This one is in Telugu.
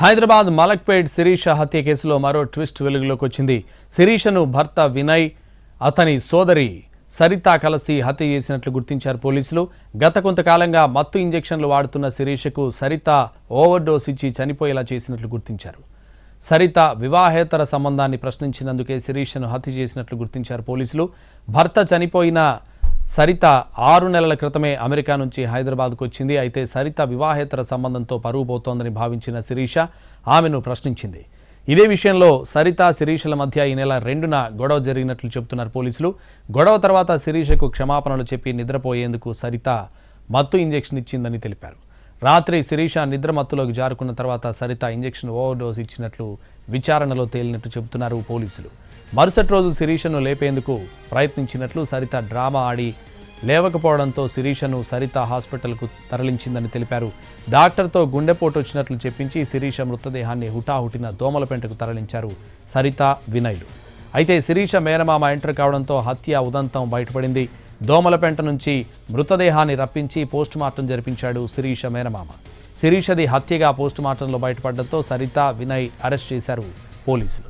హైదరాబాద్ మలక్పేట్ శిరీష హత్య కేసులో మరో ట్విస్ట్ వెలుగులోకి వచ్చింది. శిరీషను భర్త వినయ్, అతని సోదరి సరిత కలిసి హత్య చేసినట్లు గుర్తించారు పోలీసులు. గత కొంతకాలంగా మత్తు ఇంజెక్షన్లు వాడుతున్న శిరీషకు సరిత ఓవర్డోస్ ఇచ్చి చనిపోయేలా చేసినట్లు గుర్తించారు. సరిత వివాహేతర సంబంధాన్ని ప్రశ్నించినందుకే శిరీషను హత్య చేసినట్లు గుర్తించారు పోలీసులు. భర్త చనిపోయిన సరిత 6 నెలల క్రితమే అమెరికా నుంచి హైదరాబాద్కు వచ్చింది. అయితే సరిత వివాహేతర సంబంధంతో పరువు పోతోందని భావించిన శిరీష ఆమెను ప్రశ్నించింది. ఇదే విషయంలో సరిత శిరీషల మధ్య ఈ నెల 2న గొడవ జరిగినట్లు చెబుతున్నారు పోలీసులు. గొడవ తర్వాత శిరీషకు క్షమాపణలు చెప్పి నిద్రపోయేందుకు సరిత మత్తు ఇంజెక్షన్ ఇచ్చిందని తెలిపారు. రాత్రి శిరీష నిద్రమత్తులోకి జారుకున్న తర్వాత సరిత ఇంజెక్షన్ ఓవర్డోస్ ఇచ్చినట్లు విచారణలో తేలినట్టు చెబుతున్నారు పోలీసులు. మరుసటి రోజు శిరీషను లేపేందుకు ప్రయత్నించినట్లు సరిత డ్రామా ఆడి లేవకపోవడంతో శిరీషను సరిత హాస్పిటల్కు తరలించిందని తెలిపారు. డాక్టర్తో గుండెపోటు వచ్చినట్లు చెప్పించి శిరీష మృతదేహాన్ని హుటాహుటిన దోమలపెంటకు తరలించారు సరిత, వినయ్లు. అయితే శిరీష మేనమామ ఎంటర్ కావడంతో హత్య ఉదంతం బయటపడింది. దోమలపెంట నుంచి మృతదేహాన్ని రప్పించి పోస్టుమార్టం జరిపించాడు శిరీష మేనమామ. శిరీషది హత్యగా పోస్టుమార్టంలో బయటపడడంతో సరిత, వినయ్ అరెస్ట్ చేశారు పోలీసులు.